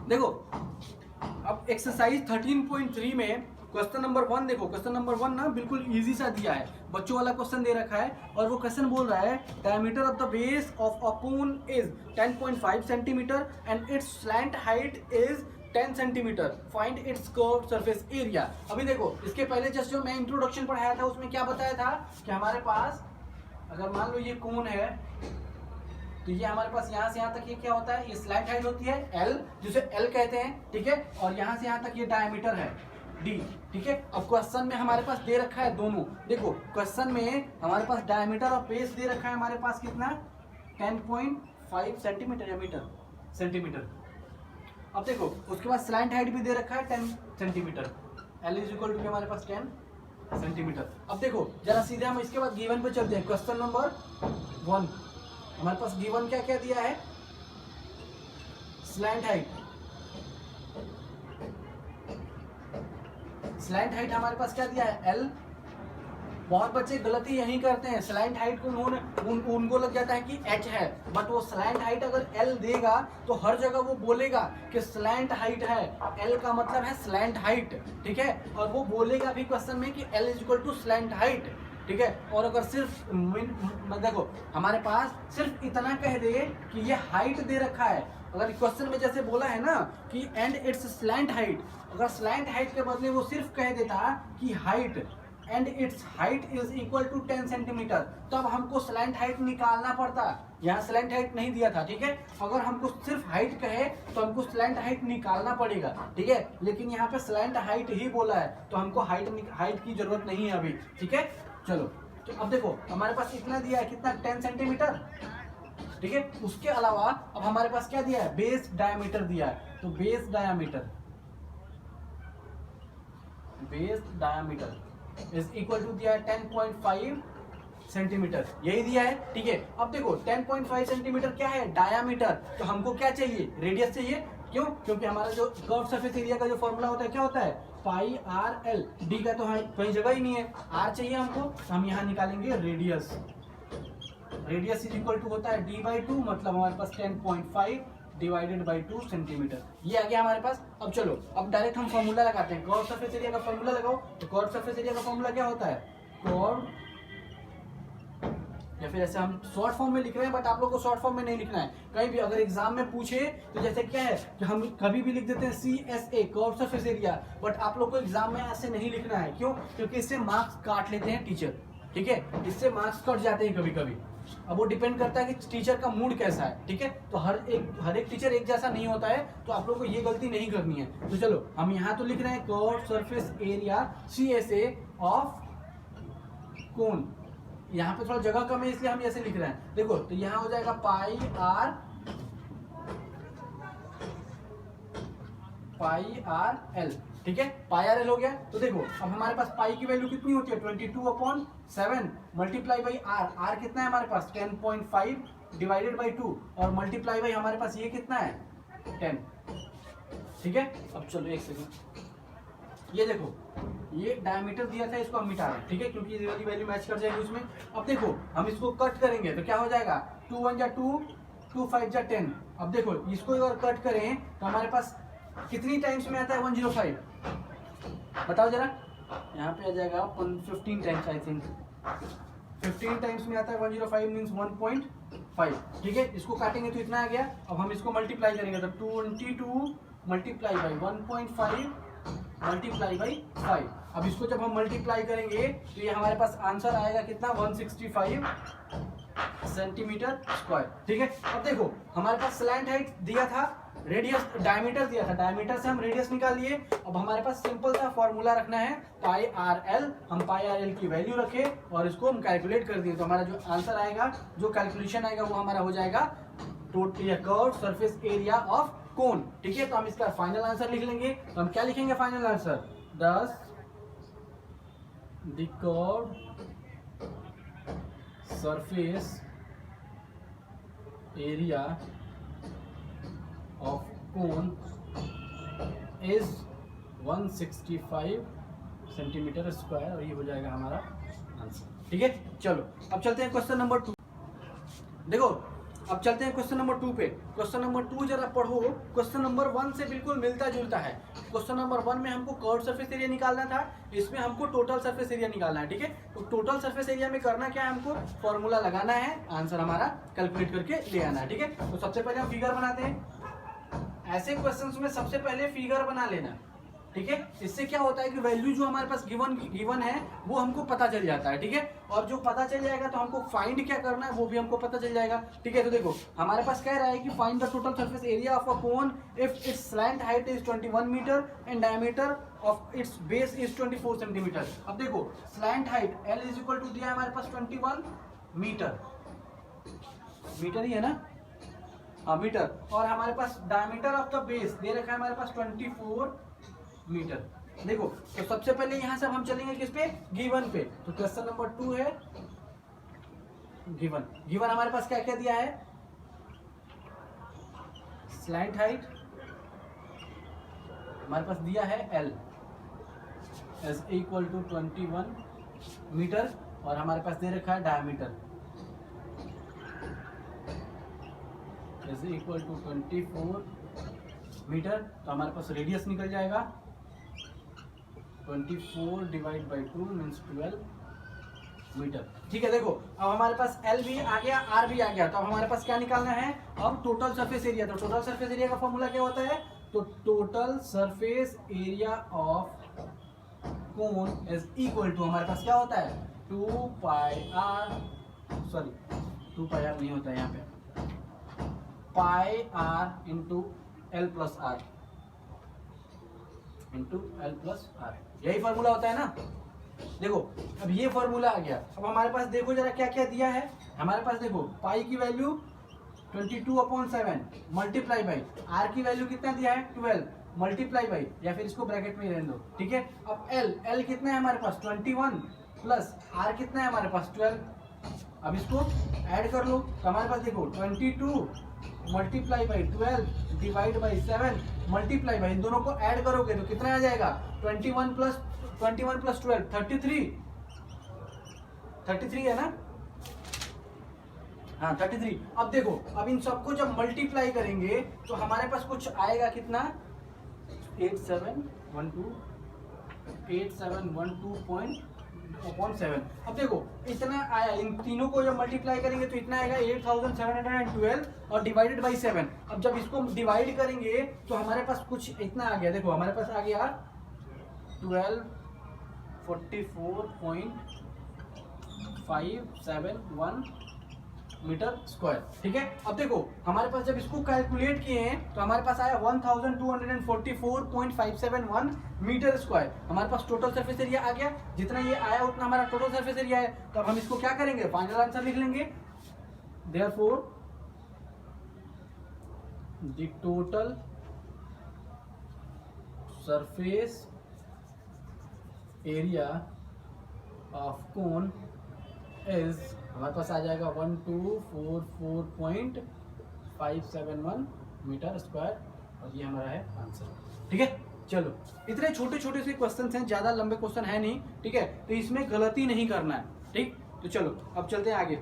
देखो अब एक्सरसाइज 13.3 में क्वेश्चन नंबर 1 देखो, क्वेश्चन नंबर 1 ना बिल्कुल इजी सा दिया है, बच्चों वाला क्वेश्चन दे रखा है और वो क्वेश्चन बोल रहा है diameter of the base of a cone is 10.5 centimetre and it's slant height is 10 centimetre, find its curved surface area. अभी देखो इसके पहले जस्ट जो मैं इंट्रोडक्शन पढ़ाया था उसमें क्या बताया था कि हमारे पास अगर मान लो ये कोन है तो ये हमारे पास यहाँ से यहाँ तक ये क्या होता है, ये स्लैंट हाइट होती है L, जिसे L कहते हैं, ठीक है, और यहाँ से यहाँ तक ये डायमीटर है D, ठीक है। अब क्वेश्चन में हमारे पास दे रखा है दोनों, देखो क्वेश्चन में हमारे पास डायमीटर और बेस दे रखा है हमारे पास कितना 10.5 सेंटीमीटर या मीटर सेंटीमीटर। अब देखो उसके बाद स्लैंट हाइट भी दे रखा है 10 centimetre, L is equal to हमारे पास 10 सेंटीमीटर। अब देखो जरा सीधे हम इसके बाद गिवन पे चलते हैं, क्वेश्चन नंबर 1 हमारे पास गिवन क्या क्या दिया है, स्लैंट हाइट, स्लैंट हाइट हमारे पास क्या दिया है L। बहुत बच्चे गलती यही करते हैं, स्लैंट हाइट को उनको लग जाता है कि H है, बट वो स्लैंट हाइट अगर L देगा तो हर जगह वो बोलेगा कि स्लैंट हाइट है, L का मतलब है स्लैंट हाइट, ठीक है, और वो बोलेगा भी क्वेश्चन में कि L is equal to slant height, ठीक है। और अगर सिर्फ देखो हमारे पास सिर्फ इतना कह दे कि ये हाइट दे रखा है, अगर क्वेश्चन में जैसे बोला है ना कि एंड इट्स स्लैंट हाइट, अगर स्लैंट हाइट के बदले वो सिर्फ कह देता कि height and it's height is equal to 10 centimetre, तब हमको स्लैंट हाइट निकालना पड़ता, यहाँ स्लैंट हाइट नहीं दिया था, ठीक है। अगर हमको सिर्फ हाइट कहे तो हमको स्लैंट हाइट निकालना पड़ेगा, ठीक है, लेकिन यहाँ पे स्लैंट हाइट ही बोला है तो हमको हाइट की जरूरत नहीं है अभी, ठीक है। चलो तो अब देखो हमारे पास इतना दिया है कितना 10 सेंटीमीटर, ठीक है। उसके अलावा अब हमारे पास क्या दिया है, बेस डायमीटर दिया है, तो base diameter is equal to दिया है 10.5 सेंटीमीटर, यही दिया है, ठीक है। अब देखो 10.5 सेंटीमीटर क्या है, डायामीटर, तो हमको क्या चाहिए, रेडियस चाहिए, क्यों, क्योंकि हमारा जो कर्व सरफेस एरिया का जो फॉर्मूला होता है क्या होता है, पाई आर एल, डी का तो कहीं जगह ही नहीं है, आर चाहिए हमको, तो हम यहाँ निकालेंगे radius, radius is equal to होता है डी बाई 2, मतलब हमारे पास 10.5 डिवाइडेड बाई 2 सेंटीमीटर, ये आ गया हमारे पास। अब चलो अब डायरेक्ट हम फॉर्मूला लगाते हैं, कर्व सरफेस एरिया का फॉर्मूला लगाओ, तो कर्व सरफेस एरिया का फॉर्मूला क्या होता है, कर्व, या फिर ऐसे हम शॉर्ट फॉर्म में लिख रहे हैं, बट आप लोग को शॉर्ट फॉर्म में नहीं लिखना है, कहीं भी अगर एग्जाम में पूछे तो जैसे क्या है कि हम कभी भी लिख देते हैं CSA curve surface area, but आप लोग को एग्जाम में ऐसे नहीं लिखना है, क्यों, क्योंकि इससे मार्क्स काट लेते हैं टीचर, ठीक है, इससे मार्क्स कट जाते हैं कभी कभी। अब वो डिपेंड करता है कि टीचर का मूड कैसा है, ठीक है, तो हर एक टीचर एक जैसा नहीं होता है, तो आप लोग को ये गलती नहीं करनी है। तो चलो हम यहाँ तो लिख रहे हैं curve surface area CSA of cone, यहाँ पे थोड़ा जगह कम है इसलिए हम ऐसे लिख रहे हैं, देखो तो यहाँ हो जाएगा पाई आर एल, ठीक है, पाई आर एल हो गया। तो देखो अब हमारे पास पाई की वैल्यू कितनी होती है 22/7 मल्टीप्लाई बाई आर, आर कितना है हमारे पास 10.5 डिवाइडेड बाई 2 और मल्टीप्लाई बाई हमारे पास ये कितना है 10, ठीक है। अब चलो एक सेकंड, ये देखो ये डायमीटर दिया था, इसको हम मिटा रहे हैं, ठीक है, क्योंकि ये वाली वैल्यू मैच कर जाएगी उसमें। अब देखो हम इसको कट करेंगे तो क्या हो जाएगा 2 1 जा 2, 2 5 जा 10। अब देखो इसको अगर कट करें तो हमारे पास कितनी टाइम्स में आता है 105, बताओ जरा, यहाँ पे आ जाएगा 15 टाइम्स, आई थिंक 15 टाइम्स में आता है 105 मीन्स 1.5, ठीक है। इसको काटेंगे तो इतना आ गया, अब हम इसको मल्टीप्लाई करेंगे तो 22 मल्टीप्लाई बाई 1.5 मल्टीप्लाई बाई 5। अब इसको जब हम मल्टीप्लाई करेंगे तो ये हमारे पास आंसर आएगा कितना 165 सेंटीमीटर स्क्वायर, ठीक है। अब देखो हमारे पास स्लैंट हाइट दिया था, रेडियस डायमीटर दिया था, डायमीटर से हम रेडियस निकाल लिए। अब हमारे पास सिंपल सा फॉर्मूला रखना है पाई आर एल, हम पाई आर एल की वैल्यू रखे और इसको हम कैलकुलेट कर दिए, तो हमारा जो आंसर आएगा, जो कैलकुलेशन आएगा वो हमारा हो जाएगा total curve surface area of कोन, ठीक है। तो हम इसका फाइनल आंसर लिख लेंगे, तो हम क्या लिखेंगे final answer, 10 the curve surface area of cone is 165 centimetre square, और ये हो जाएगा हमारा आंसर, ठीक है। चलो अब चलते हैं क्वेश्चन नंबर 2। देखो अब चलते हैं क्वेश्चन नंबर 2 पे। क्वेश्चन नंबर 2 जरा पढ़ो, क्वेश्चन नंबर 1 से बिल्कुल मिलता जुलता है। क्वेश्चन नंबर 1 में हमको कर्व सरफेस एरिया निकालना था, इसमें हमको टोटल सरफेस एरिया निकालना है। ठीक है, तो टोटल सरफेस एरिया में करना क्या है, हमको फॉर्मूला लगाना है, आंसर हमारा कैलकुलेट करके ले आना है। ठीक है, तो सबसे पहले हम फिगर बनाते हैं। ऐसे क्वेश्चंस में सबसे पहले फिगर बना लेना। ठीक है, इससे क्या होता है कि वैल्यू जो हमारे पास गिवन है वो हमको पता चल जाता है। ठीक है, और जो पता चल जाएगा तो हमको फाइंड क्या करना है वो भी हमको पता चल जाएगा। ठीक है, तो देखो हमारे पास कह रहा है कि find the total surface area of a cone if its slant height is 21 metre and diameter of its base is 24 centimetre. अब देखो slant height L is equal to दिया है हमारे पास 21 मीटर, मीटर ही है ना, हाँ मीटर, और हमारे पास डायमीटर ऑफ द बेस दे रखा है हमारे पास 24 मीटर। देखो तो सबसे पहले यहां से हम चलेंगे किस पे, गिवन पे। तो क्वेश्चन नंबर 2 है गिवन हमारे पास क्या क्या दिया है, स्लैंट हाइट हमारे पास दिया है L is equal to 21 metre, और हमारे पास दे रखा है diameter is equal to 24 metre. तो हमारे पास रेडियस निकल जाएगा 24 डिवाइड बाई 2 मीन्स 12 मीटर। ठीक है, देखो अब हमारे पास L भी आ गया, R भी आ गया, तो अब हमारे पास क्या निकालना है, अब टोटल सरफेस एरिया। तो टोटल सरफेस एरिया का फॉर्मूला क्या होता है, तो total surface area of cone is equal to हमारे पास क्या होता है 2 pi R, sorry 2 pi R नहीं होता है यहाँ पे, pi are into L plus R into L plus are, यही फॉर्मूला होता है ना। देखो अब ये फॉर्मूला आ गया। अब हमारे पास देखो जरा क्या क्या दिया है, हमारे पास देखो पाई की वैल्यू 22/7 मल्टीप्लाई बाई आर की वैल्यू कितना दिया है 12 मल्टीप्लाई बाई, या फिर इसको ब्रैकेट में रहने दो। ठीक है, अब एल कितना है हमारे पास 21 प्लस आर कितना है हमारे पास 12। अब इसको ऐड कर लो, तो हमारे पास देखो 22 multiply by 12 divide by 7 multiply by, इन दोनों को ऐड करोगे तो कितना आ जाएगा 21 प्लस 12 33 है ना, हाँ 33। अब देखो अब इन सबको जब मल्टीप्लाई करेंगे तो हमारे पास कुछ आएगा कितना 8712.7। अब देखो इतना आया, इन तीनों को जब मल्टीप्लाई करेंगे तो इतना आएगा 8712 और डिवाइडेड बाई 7। अब जब इसको डिवाइड करेंगे तो हमारे पास कुछ इतना आ गया, देखो हमारे पास आ गया 1244.571 मीटर स्क्वायर। ठीक है, अब देखो हमारे पास जब इसको कैलकुलेट किए हैं तो हमारे पास आया 1244.571 मीटर स्क्वायर। हमारे पास टोटल सरफेस एरिया आ गया, जितना ये आया उतना हमारा टोटल सरफेस एरिया है। तो अब हम इसको क्या करेंगे, फाइनल आंसर लिख लेंगे। Therefore the total surface area of cone is, हमारे पास आ जाएगा 1244.571 मीटर स्क्वायर, और ये हमारा है आंसर। ठीक है, चलो इतने छोटे छोटे से क्वेश्चन हैं, ज्यादा लंबे क्वेश्चन है नहीं। ठीक है, तो इसमें गलती नहीं करना है। ठीक, तो चलो अब चलते हैं आगे।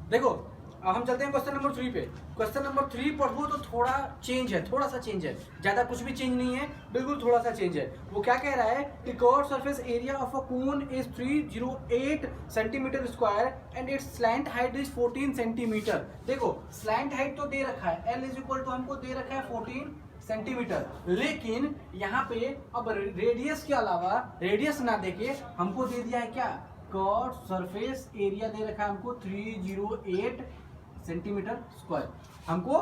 देखो अब हम चलते हैं क्वेश्चन नंबर 3 पे। क्वेश्चन नंबर 3 पढ़ो तो थोड़ा चेंज है, थोड़ा सा चेंज है, ज्यादा कुछ भी चेंज नहीं है, बिल्कुल थोड़ा सा चेंज है। वो क्या कह रहा है कि curve surface area of a cone is 308 centimetre square and it's slant height is 14 centimetre. देखो स्लैंट हाइट तो दे रखा है L इज इक्वल टू हमको दे रखा है 14 सेंटीमीटर, लेकिन यहाँ पे अब रेडियस के अलावा, रेडियस ना देके हमको दे दिया है क्या, कर्व सरफेस एरिया दे रखा है हमको 308 सेंटीमीटर स्क्वायर, हमको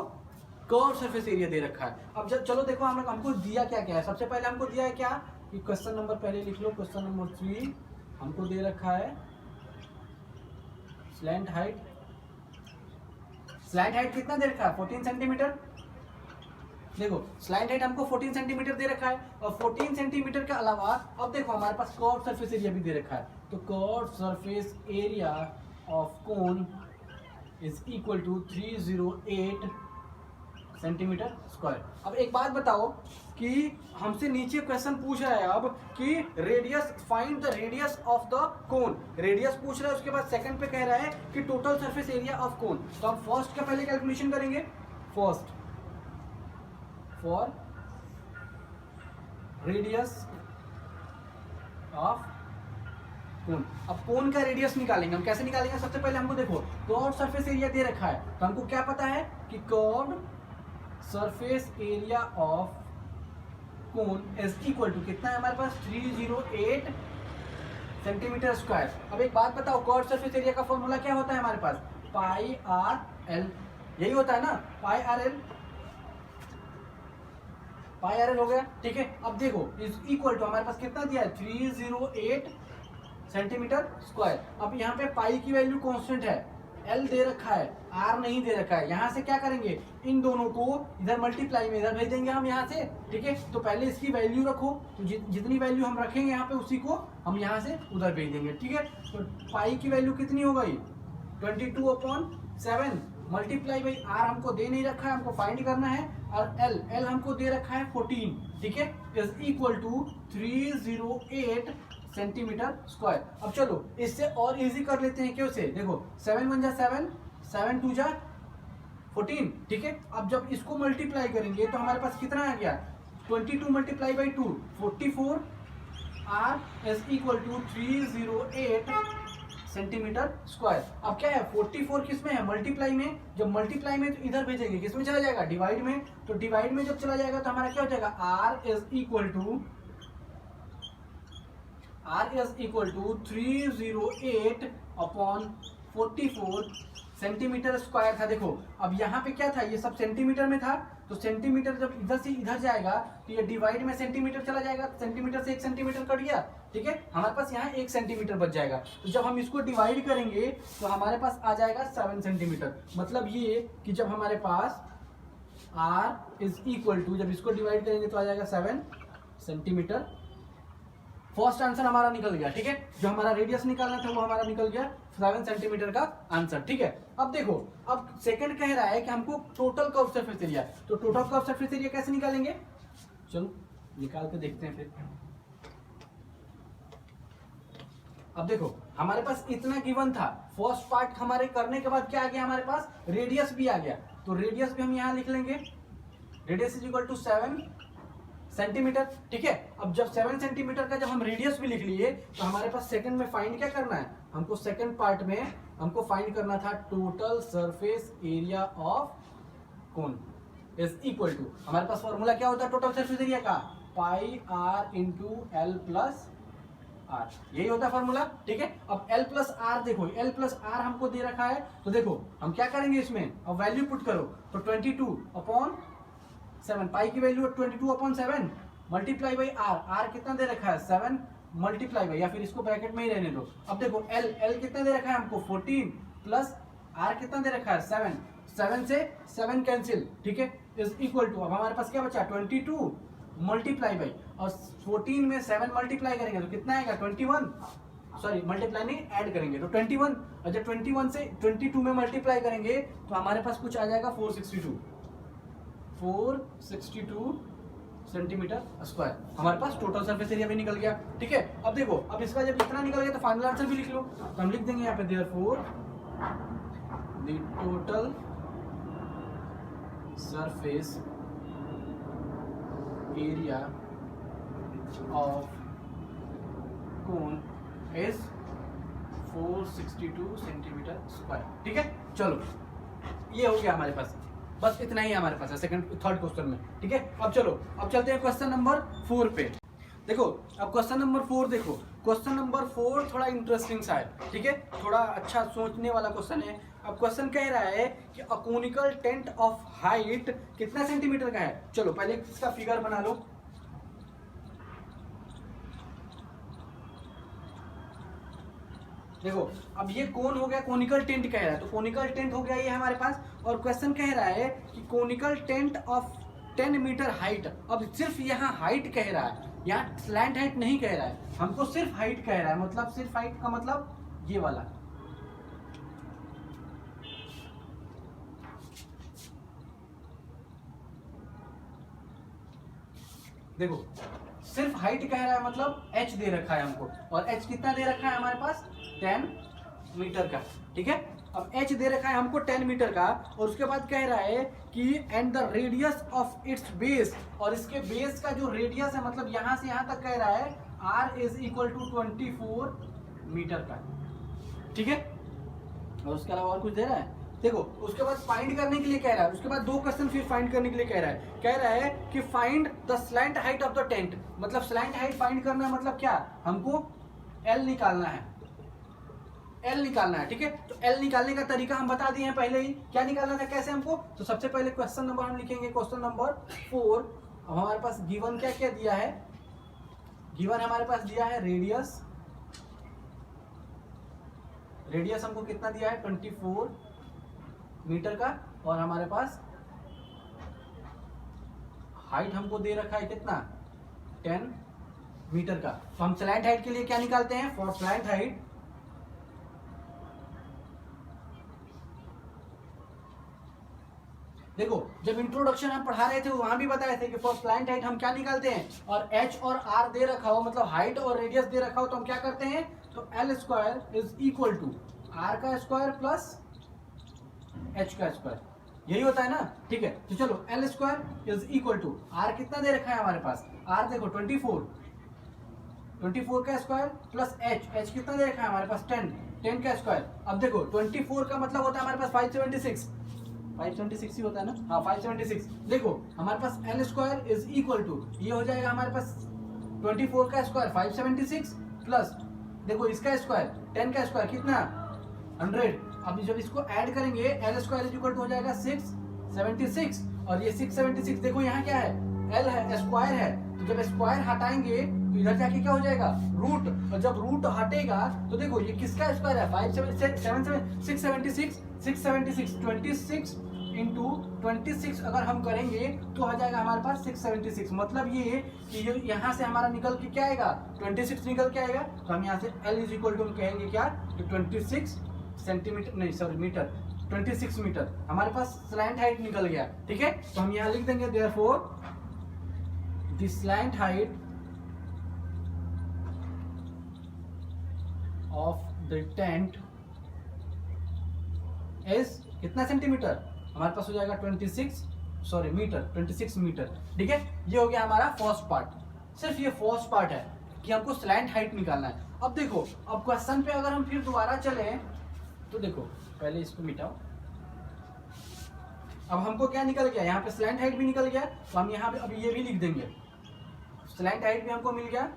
कर्व सरफेस एरिया दे रखा है। अब जब चलो देखो हम लोग हमको दिया क्या क्या है। सबसे पहले हमको दिया है क्या कि क्वेश्चन नंबर पहले लिख लो, क्वेश्चन नंबर 3 हमको दे रखा है स्लैंट हाइट। स्लैंट हाइट कितना दे रखा है 14 सेंटीमीटर। देखो स्लैंट हाइट हमको 14 सेंटीमीटर दे रखा है, और 14 सेंटीमीटर के अलावा अब देखो हमारे पास कर्व सरफेस एरिया भी दे रखा है। तो curve surface area of cone is equal to 308 centimetre square. अब एक बात बताओ कि हमसे नीचे क्वेश्चन पूछ रहा है अब कि radius, find the radius of the cone. Radius पूछ रहा है, उसके बाद सेकंड पे कह रहा है कि टोटल सरफेस एरिया ऑफ कोन। तो हम फर्स्ट का पहले कैलकुलेशन करेंगे। First for radius of cone. अब कोन का रेडियस निकालेंगे हम। कैसे निकालेंगे? सबसे पहले हमको देखो कर्व सरफेस एरिया दे रखा है, तो हमको क्या पता है कि curve surface area of cone is equal to कितना है हमारे पास 308 सेंटीमीटर स्क्वायर। अब एक बात बताओ, कर्व सरफेस एरिया का फॉर्मूला क्या होता है हमारे पास? पाई आर एल, यही होता है ना, पाई आर एल। पाई आर एल हो गया, ठीक है। अब देखो इज इक्वल टू हमारे पास कितना दिया है 308 सेंटीमीटर स्क्वायर। अब यहाँ पे पाई की वैल्यू कांस्टेंट है, एल दे रखा है, आर नहीं दे रखा है। यहाँ से क्या करेंगे, इन दोनों को इधर मल्टीप्लाई में इधर भेज देंगे हम यहाँ से, ठीक है। तो पहले इसकी वैल्यू रखो, तो जितनी वैल्यू हम रखेंगे यहाँ पे उसी को हम यहाँ से उधर भेज देंगे, ठीक है। तो पाई की वैल्यू कितनी हो गई 22/7 मल्टीप्लाई बाई आर हमको दे नहीं रखा है, हमको फाइंड करना है, और एल हमको दे रखा है 14, ठीक है, is equal to 308 centimetre square. अब चलो इससे और इजी कर लेते हैं। क्यों से? देखो 7 1 जा 7, 7 2 जा 14, ठीक है। अब जब इसको मल्टीप्लाई करेंगे तो हमारे पास कितना आ गया 22 multiply by 2 44, R is equal to 308 centimetre square. अब क्या है 44 किस में है? मल्टीप्लाई में। जब मल्टीप्लाई में तो इधर भेजेंगे, किस में चला जाएगा? डिवाइड में। तो डिवाइड में जब चला जाएगा तो हमारा क्या हो जाएगा R is equal to 308/44 centimetre square था। देखो अब यहाँ पे क्या था, ये सब सेंटीमीटर में था, तो सेंटीमीटर जब इधर से इधर जाएगा तो ये डिवाइड में सेंटीमीटर चला जाएगा, सेंटीमीटर से 1 सेंटीमीटर कट गया, ठीक है। हमारे पास यहाँ 1 सेंटीमीटर बच जाएगा। तो जब हम इसको डिवाइड करेंगे तो हमारे पास आ जाएगा 7 सेंटीमीटर। मतलब ये कि जब हमारे पास r इज इक्वल टू, जब इसको डिवाइड करेंगे तो आ जाएगा 7 सेंटीमीटर। फर्स्ट आंसर हमारा निकल गया, ठीक है। जो हमारा रेडियस निकालना था वो हमारा निकल गया 7 सेंटीमीटर का आंसर, ठीक है। अब देखो, अब सेकंड कह रहा है कि हमको टोटल कर्व सरफेस एरिया, तो टोटल कर्व सरफेस एरिया कैसे निकालेंगे? चलो निकाल के देखते हैं फिर। अब देखो हमारे पास इतना गिवन था, फर्स्ट पार्ट हमारे करने के बाद क्या आ गया हमारे पास, रेडियस भी आ गया। तो रेडियस भी हम यहाँ लिख लेंगे, radius is equal to 7 centimetre, ठीक है। अब जब 7 सेंटीमीटर का जब हम रेडियस भी लिख लिए तो हमारे पास सेकंड में फाइंड क्या करना है, हमको सेकंड पार्ट में हमको फाइंड करना था total surface area of cone is equal to, हमारे पास फॉर्मूला क्या होता है टोटल सरफेस एरिया का, pi are into L plus are, यही होता है फॉर्मूला, ठीक है। अब एल प्लस आर देखो, एल प्लस आर हमको दे रखा है, तो देखो हम क्या करेंगे इसमें, अब वैल्यू पुट करो, तो 22/7, पाई की value 22/7 multiply by R, R कितना दे रखा है 7 मल्टीप्लाई बाई, या फिर इसको ब्रैकेट में ही रहने दो। अब देखो एल कितना दे रखा है हमको 14 प्लस आर कितना दे रखा है 7, 7 से 7 कैंसिल, ठीक है, इज इक्वल टू, अब हमारे पास क्या बचा 22 मल्टीप्लाई बाई, और 14 में 7 मल्टीप्लाई करेंगे तो कितना आएगा 21, सॉरी मल्टीप्लाई नहीं ऐड करेंगे तो 21, और जब 21 से 22 में मल्टीप्लाई करेंगे तो हमारे पास कुछ आ जाएगा 462 सेंटीमीटर स्क्वायर। हमारे पास टोटल सरफेस एरिया भी निकल गया, ठीक है। अब देखो, अब इसका जब इतना निकल गया तो फाइनल आंसर भी लिख लो, तो हम लिख देंगे यहाँ पे therefore the total surface area of cone is 462 centimetre square, ठीक है। चलो ये हो गया हमारे पास, बस इतना ही हमारे पास है सेकंड थर्ड क्वेश्चन में, ठीक है। अब चलो, अब चलते हैं क्वेश्चन नंबर 4 पे। देखो अब क्वेश्चन नंबर 4 देखो, क्वेश्चन नंबर 4 थोड़ा इंटरेस्टिंग सा है, ठीक है, थोड़ा अच्छा सोचने वाला क्वेश्चन है। अब क्वेश्चन कह रहा है कि a conical tent of height कितना सेंटीमीटर का है। चलो पहले इसका फिगर बना लो, देखो अब ये कोन हो गया, कोनिकल टेंट कह रहा है, तो कोनिकल टेंट हो गया ये हमारे पास, और क्वेश्चन कह रहा है कि conical tent of 10 metre height. अब सिर्फ यहाँ हाइट कह रहा है, यहाँ स्लैंट हाइट नहीं कह रहा है, हमको सिर्फ हाइट कह रहा है, मतलब सिर्फ हाइट का मतलब ये वाला, देखो सिर्फ हाइट कह रहा है, मतलब एच दे रखा है हमको, और एच कितना दे रखा है हमारे पास 10 मीटर का, ठीक है। अब एच दे रखा है हमको 10 मीटर का, और उसके बाद कह रहा है कि and the radius of its base, और इसके बेस का जो रेडियस है, मतलब यहां से यहां तक कह रहा है r is equal to 24 metre का, ठीक है। और उसके अलावा और कुछ दे रहा है, देखो उसके बाद फाइंड करने के लिए कह रहा है, उसके बाद दो क्वेश्चन फिर फाइंड करने के लिए कह रहा है कि find the slant height of the tent, मतलब स्लैंट हाइट फाइंड करना है, मतलब क्या, हमको एल निकालना है, एल निकालना है, ठीक है। तो एल निकालने का तरीका हम बता दिए हैं पहले ही, क्या निकालना था कैसे हमको, तो सबसे पहले क्वेश्चन नंबर हम लिखेंगे, क्वेश्चन नंबर 4। अब हमारे पास गिवन क्या क्या दिया है, गिवन हमारे पास दिया है रेडियस, रेडियस हमको कितना दिया है 24 मीटर का, और हमारे पास हाइट हमको दे रखा है कितना 10 मीटर का। तो हम स्लैंट हाइट के लिए क्या निकालते हैं, फॉर स्लैंट हाइट देखो जब इंट्रोडक्शन हम पढ़ा रहे थे वहां भी बताए थे कि फॉर स्लैंट हाइट हम क्या निकालते हैं, और एच और आर दे रखा हो, मतलब हाइट और रेडियस दे रखा हो, तो हम क्या करते हैं, तो L square is equal to R का स्क्वायर प्लस एच का स्क्वायर, यही होता है ना, ठीक है। तो चलो L square is equal to R कितना दे रखा है हमारे पास, आर देखो 24 का स्क्वायर प्लस एच कितना दे रखा है हमारे पास 10 का स्क्वायर। अब देखो 24 का मतलब होता है हमारे पास 576 ही होता है ना, हाँ 576। देखो हमारे पास l square is equal to, ये हो जाएगा हमारे पास 24 का स्क्वायर 576 प्लस देखो इसका स्क्वायर 10 का स्क्वायर कितना 100। अब जब इसको ऐड करेंगे L square is equal to हो जाएगा 676, और ये 676 देखो यहाँ क्या है, एल है, स्क्वायर है, तो जब स्क्वायर हटाएंगे तो इधर जाके क्या हो जाएगा रूट, और जब रूट हटेगा तो देखो ये किसका स्क्वायर है 676 26 इंटू 26 अगर हम करेंगे तो आ जाएगा हमारे पास 676, मतलब ये कि ये यहाँ से हमारा निकल के क्या आएगा 26 निकल के आएगा। तो हम यहाँ से L इज इक्वल टू हम कहेंगे क्या, तो 26 सेंटीमीटर नहीं सॉरी मीटर, 26 मीटर हमारे पास स्लैंट हाइट निकल गया, ठीक है। तो हम यहाँ लिख देंगे therefore the slant height of the tent is कितना सेंटीमीटर, हमारे पास हो जाएगा 26 मीटर, ठीक है। ये हो गया हमारा फर्स्ट पार्ट, सिर्फ ये फर्स्ट पार्ट है कि हमको स्लैंट हाइट निकालना है। अब देखो अब क्वेश्चन पे अगर हम फिर दोबारा चले तो देखो पहले इसको मिटाओ, अब हमको क्या निकल गया, यहाँ पे स्लैंट हाइट भी निकल गया, तो हम यहाँ पे अभी ये भी लिख देंगे, स्लैंट हाइट भी हमको मिल गया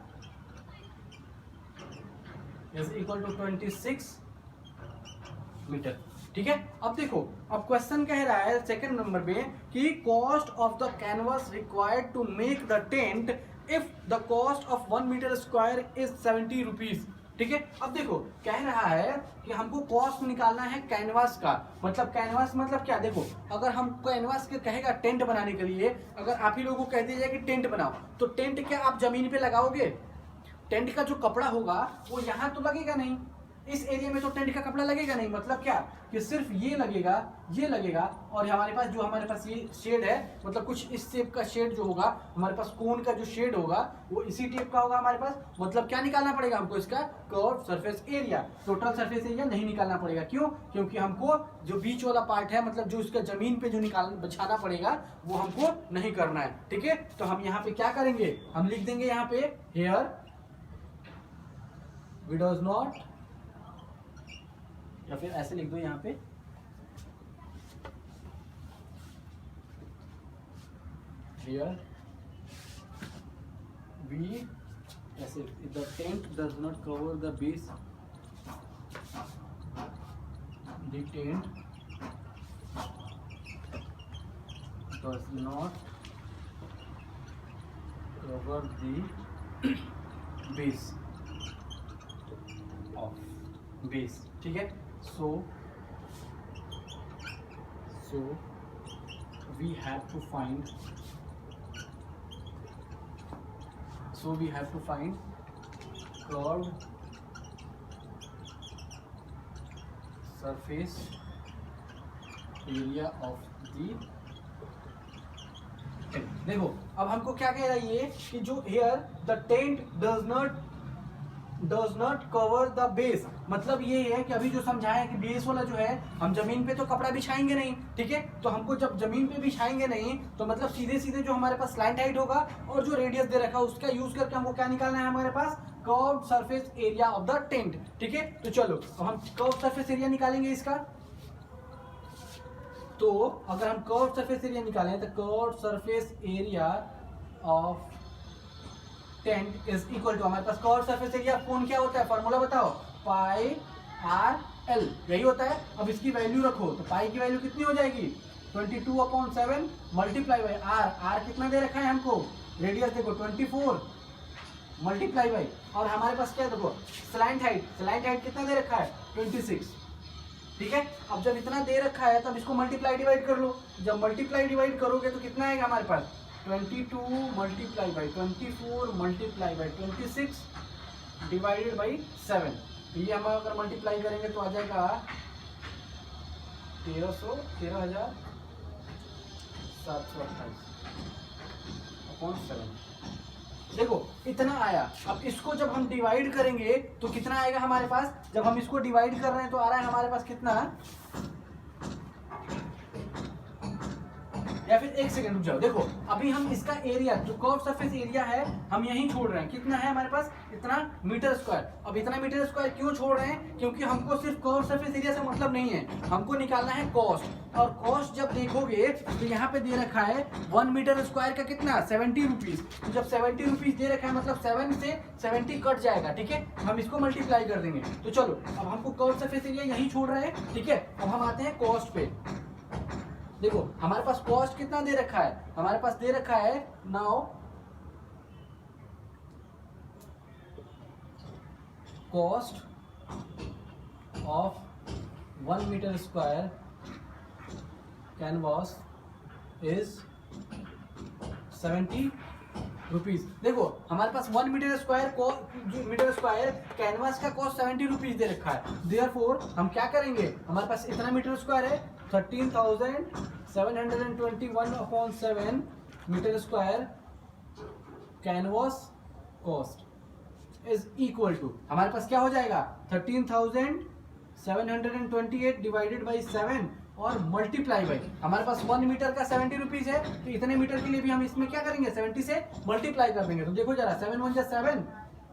इज इक्वल टू 26 मीटर, ठीक है। अब देखो अब क्वेश्चन कह रहा है सेकंड नंबर पे कि cost of the canvas required to make the tent if the cost of 1 metre square is 70 rupees, ठीक है। अब देखो कह रहा है कि हमको कॉस्ट निकालना है कैनवास का, मतलब कैनवास मतलब क्या, देखो अगर हम कैनवास के कहेगा टेंट बनाने के लिए, अगर आप ही लोगों को कह दिया जाए कि टेंट बनाओ, तो टेंट क्या आप जमीन पे लगाओगे, टेंट का जो कपड़ा होगा वो यहाँ तो लगेगा नहीं, इस एरिया में तो टेंट का कपड़ा लगेगा नहीं, मतलब क्या कि सिर्फ ये लगेगा, और हमारे पास जो हमारे पास ये शेड है, मतलब कुछ इस शेप का शेड जो होगा हमारे पास, कोन का जो शेड होगा वो इसी टाइप का होगा हमारे पास, मतलब क्या निकालना पड़ेगा हमको, इसका curve surface area, total surface area नहीं निकालना पड़ेगा, क्यों, क्योंकि हमको जो बीच वाला पार्ट है, मतलब जो इसका जमीन पे जो बिछाना पड़ेगा वो हमको नहीं करना है, ठीक है। तो हम यहाँ पे क्या करेंगे, हम लिख देंगे यहाँ पे हियर वी डज नॉट, या फिर ऐसे लिख दो यहाँ पे here we ऐसे the tent does not cover the base, the tent does not cover the base of base, ठीक है। So we have to find curved surface area of the tent, देखो अब हमको क्या कह रहा है ये कि जो here the tent does not cover the base, मतलब ये है कि अभी जो समझाया है कि बेस वाला जो है हम जमीन पे तो कपड़ा बिछाएंगे नहीं, ठीक है, तो हमको जब जमीन पे बिछाएंगे नहीं तो मतलब सीधे सीधे जो हमारे पास स्लैंट हाइट होगा और जो रेडियस दे रखा है उसका यूज करके हमको क्या निकालना है हमारे पास curved surface area of the tent, ठीक है। तो चलो अब हम कर्व्ड सरफेस एरिया निकालेंगे इसका। तो अगर हम कर्व्ड सरफेस एरिया निकालें तो curved surface area of tent is equal to, हमारे पास कर्व्ड सरफेस एरिया कौन क्या होता है, फॉर्मूला बताओ, पाई आर एल, यही होता है। अब इसकी वैल्यू रखो तो पाई की वैल्यू कितनी हो जाएगी 22/7 मल्टीप्लाई बाई आर, आर कितना दे रखा है हमको, रेडियस देखो 24 मल्टीप्लाई बाई, और हमारे पास क्या देखो स्लैंट हाइट कितना दे रखा है 26, ठीक है। अब जब इतना दे रखा है तब इसको मल्टीप्लाई डिवाइड कर लो, जब मल्टीप्लाई डिवाइड करोगे तो कितना आएगा हमारे पास 22 multiply by 24 multiply by 26 divided by 7, तो ये हम अगर मल्टीप्लाई करेंगे तो आ जाएगा 13,728/7। देखो इतना आया। अब इसको जब हम डिवाइड करेंगे तो कितना आएगा हमारे पास, जब हम इसको डिवाइड कर रहे हैं तो आ रहा है हमारे पास कितना, या फिर एक सेकंड रुक जाओ, देखो अभी हम इसका एरिया जो कर्व सरफेस एरिया है हम यहीं छोड़ रहे हैं, कितना है हमारे पास इतना मीटर स्क्वायर। अब इतना मीटर स्क्वायर क्यों छोड़ रहे हैं, क्योंकि हमको सिर्फ कर्व सरफेस एरिया से मतलब नहीं है, हमको निकालना है कॉस्ट, और कॉस्ट जब देखोगे तो यहाँ पे दे रखा है 1 मीटर स्क्वायर का कितना 70 रुपीज, तो जब 70 रुपीज दे रखा है मतलब 7 से 70 कट जाएगा, ठीक है, हम इसको मल्टीप्लाई कर देंगे। तो चलो अब हमको कर्व सरफेस एरिया यहीं छोड़ रहे हैं, ठीक है। अब हम आते हैं कॉस्ट पे, देखो हमारे पास कॉस्ट कितना दे रखा है, हमारे पास दे रखा है now cost of 1 metre square canvas is 70 rupees. देखो हमारे पास 1 मीटर स्क्वायर कैनवास का कॉस्ट 70 रुपीज दे रखा है, देयरफॉर हम क्या करेंगे, हमारे पास इतना मीटर स्क्वायर है 13,721/7 metre square canvas cost is equal to, हमारे पास क्या हो जाएगा 13,728 डिवाइडेड बाई 7 और मल्टीप्लाई बाई, हमारे पास 1 मीटर का 70 रुपीज है, तो इतने मीटर के लिए भी हम इसमें क्या करेंगे 70 से मल्टीप्लाई कर देंगे। तो देखो जरा 7 1 जा 7,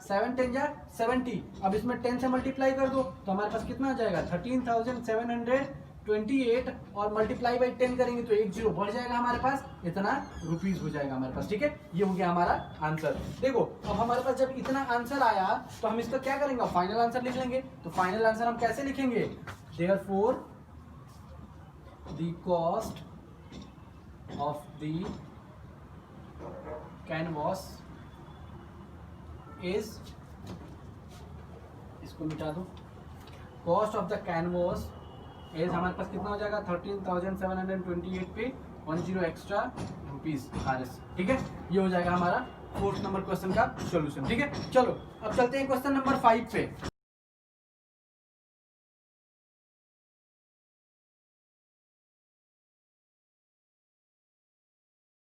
7 10 जा 70, अब इसमें 10 से मल्टीप्लाई कर दो तो हमारे पास कितना आ जाएगा 13,728 और मल्टीप्लाई बाई 10 करेंगे तो 1 0 बढ़ जाएगा हमारे पास, इतना रुपीज हो जाएगा हमारे पास, ठीक है। ये हो गया हमारा आंसर। देखो अब हमारे पास जब इतना आंसर आया तो हम इसका क्या करेंगे, फाइनल आंसर लिख लेंगे। तो फाइनल आंसर हम कैसे लिखेंगे, therefore the cost of the canvas is, इसको मिटा दो, cost of the canvas is हमारे पास कितना हो जाएगा 13,728 पे 10 एक्स्ट्रा रुपीज RS, ठीक है। ये हो जाएगा हमारा 4th नंबर क्वेश्चन का सॉल्यूशन, ठीक है। चलो अब चलते हैं क्वेश्चन नंबर 5 पे।